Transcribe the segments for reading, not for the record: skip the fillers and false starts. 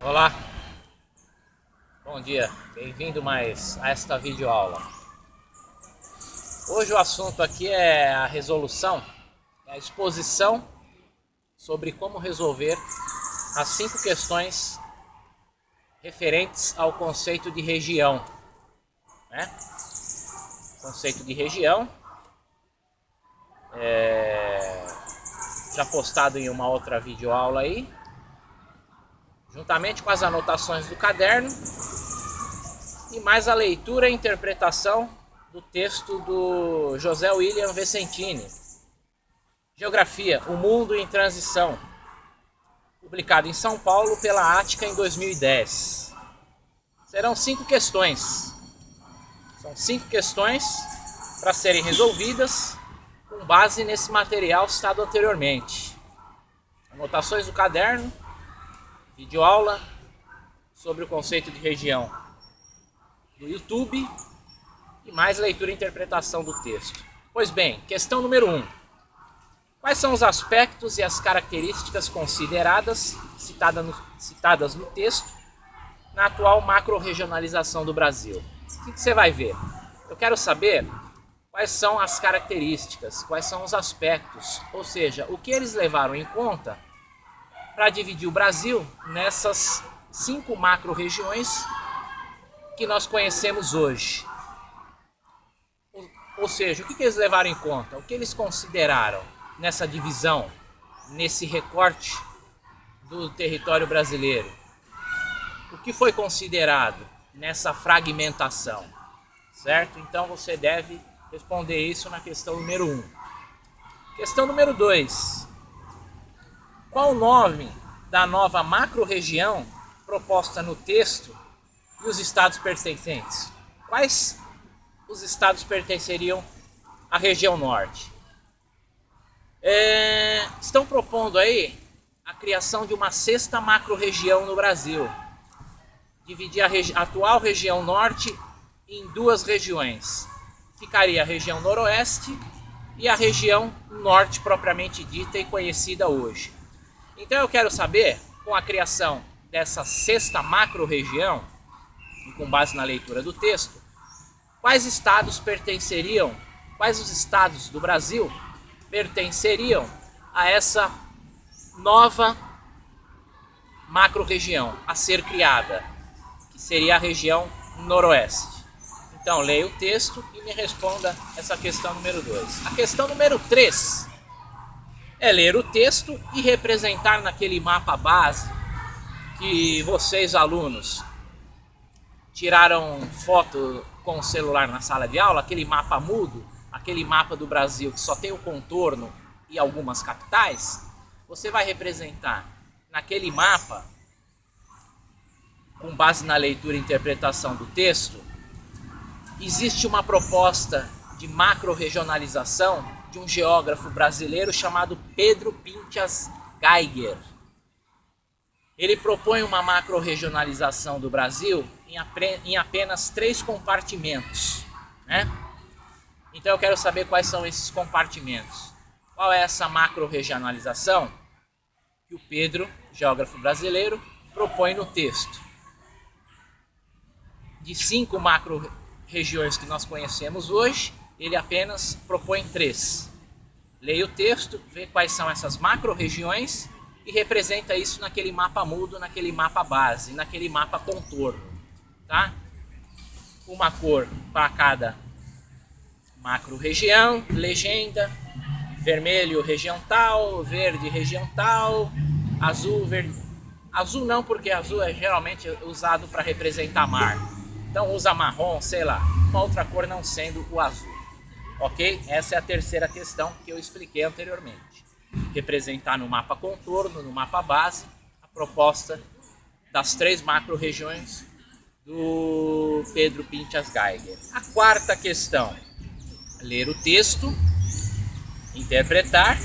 Olá, bom dia, bem-vindo mais a esta videoaula. Hoje o assunto aqui é a resolução, a exposição sobre como resolver as 5 questões referentes ao conceito de região, né? Conceito de região, já postado em uma outra videoaula aí, juntamente com as anotações do caderno e mais a leitura e interpretação do texto do José William Vicentini, Geografia, o Mundo em Transição, publicado em São Paulo pela Ática em 2010. Serão 5 questões. São 5 questões para serem resolvidas com base nesse material citado anteriormente. Anotações do caderno, videoaula sobre o conceito de região do YouTube e mais leitura e interpretação do texto. Pois bem, questão número 1. Quais são os aspectos e as características consideradas, citadas no texto, na atual macro-regionalização do Brasil? O que você vai ver? Eu quero saber quais são as características, quais são os aspectos, ou seja, o que eles levaram em conta para dividir o Brasil nessas 5 macro-regiões que nós conhecemos hoje. Ou seja, o que eles levaram em conta? O que eles consideraram nessa divisão, nesse recorte do território brasileiro? O que foi considerado nessa fragmentação? Certo? Então você deve responder isso na questão número 1. Questão número 2. Qual o nome da nova macro-região proposta no texto e os estados pertencentes? Quais os estados pertenceriam à região norte? Estão propondo aí a criação de uma 6ª macro-região no Brasil. Dividir a atual região norte em 2 regiões. Ficaria a região noroeste e a região norte propriamente dita e conhecida hoje. Então eu quero saber, com a criação dessa 6ª macro-região, e com base na leitura do texto, quais estados os estados do Brasil pertenceriam a essa nova macro-região a ser criada, que seria a região noroeste. Então leia o texto e me responda essa questão número 2. A questão número 3 é ler o texto e representar naquele mapa base que vocês, alunos, tiraram foto com o celular na sala de aula, aquele mapa mudo, aquele mapa do Brasil que só tem o contorno e algumas capitais. Você vai representar naquele mapa, com base na leitura e interpretação do texto. Existe uma proposta de macro-regionalização de um geógrafo brasileiro chamado Pedro Pinchas Geiger. Ele propõe uma macro-regionalização do Brasil em apenas 3 compartimentos, né? Então eu quero saber quais são esses compartimentos. Qual é essa macro-regionalização que o Pedro, geógrafo brasileiro, propõe no texto? De 5 macro-regiões que nós conhecemos hoje, ele apenas propõe 3. Leia o texto, vê quais são essas macro-regiões e representa isso naquele mapa mudo, naquele mapa base, naquele mapa contorno, tá? Uma cor para cada macro-região, legenda, vermelho região tal, verde região tal, azul, verde. Azul não, porque azul é geralmente usado para representar mar. Então usa marrom, sei lá, uma outra cor não sendo o azul. Ok? Essa é a terceira questão que eu expliquei anteriormente. Representar no mapa contorno, no mapa base, a proposta das 3 macro-regiões do Pedro Pinchas Geiger. A quarta questão, ler o texto, interpretar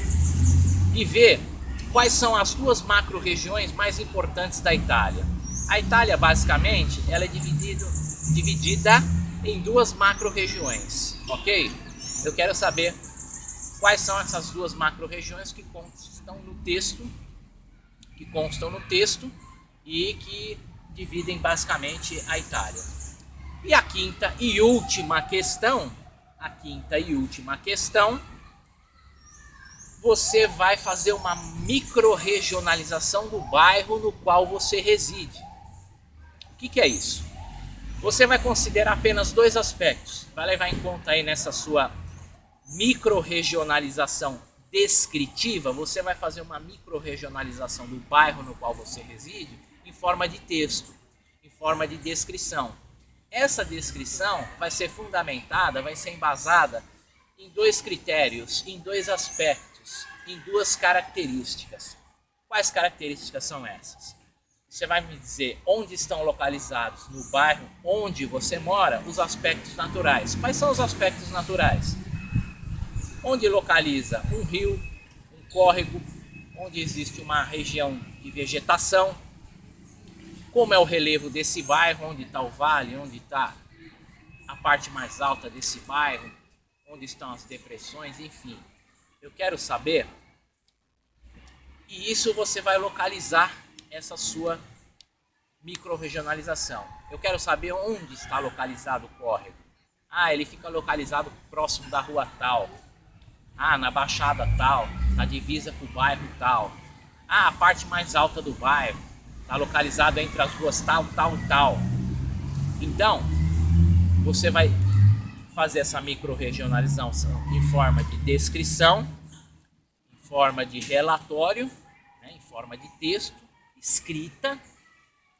e ver quais são as 2 macro-regiões mais importantes da Itália. A Itália, basicamente, ela é dividida em 2 macro-regiões, ok? Eu quero saber quais são essas 2 macro-regiões que constam no texto e que dividem basicamente a Itália. E a quinta e última questão, você vai fazer uma micro-regionalização do bairro no qual você reside. O que é isso? Você vai considerar apenas dois aspectos. Vai levar em conta aí nessa sua micro-regionalização descritiva, você vai fazer uma micro-regionalização do bairro no qual você reside em forma de texto, em forma de descrição. Essa descrição vai ser fundamentada, vai ser embasada em dois critérios, em dois aspectos, em duas características. Quais características são essas? Você vai me dizer onde estão localizados no bairro onde você mora os aspectos naturais. Quais são os aspectos naturais? Onde localiza um rio, um córrego, onde existe uma região de vegetação, como é o relevo desse bairro, onde está o vale, onde está a parte mais alta desse bairro, onde estão as depressões, enfim. Eu quero saber, e isso você vai localizar essa sua micro-regionalização. Eu quero saber onde está localizado o córrego. Ah, ele fica localizado próximo da rua tal. Ah, na baixada tal, na divisa com o bairro tal. Ah, a parte mais alta do bairro está localizada entre as ruas tal, tal e tal. Então, você vai fazer essa micro-regionalização em forma de descrição, em forma de relatório, né, em forma de texto, escrita,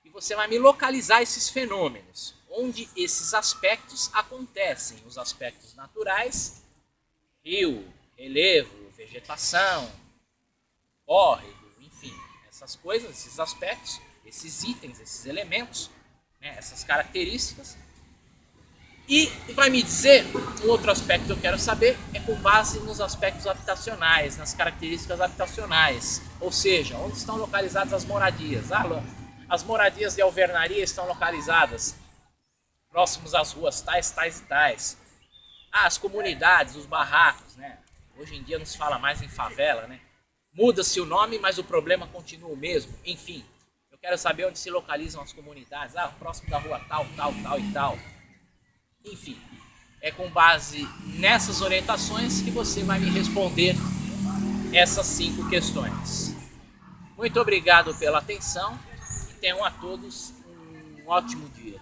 e você vai me localizar esses fenômenos, onde esses aspectos acontecem, os aspectos naturais, rio, relevo, vegetação, córrego, enfim, essas coisas, esses aspectos, esses itens, esses elementos, né, essas características. E vai me dizer, um outro aspecto que eu quero saber é com base nos aspectos habitacionais, nas características habitacionais, ou seja, onde estão localizadas as moradias. As moradias de alvenaria estão localizadas próximos às ruas tais, tais e tais. As comunidades, os barracos, né? Hoje em dia não se fala mais em favela, né? Muda-se o nome, mas o problema continua o mesmo. Enfim, eu quero saber onde se localizam as comunidades. Próximo da rua tal, tal, tal e tal. Enfim, é com base nessas orientações que você vai me responder essas 5 questões. Muito obrigado pela atenção e tenham a todos um ótimo dia.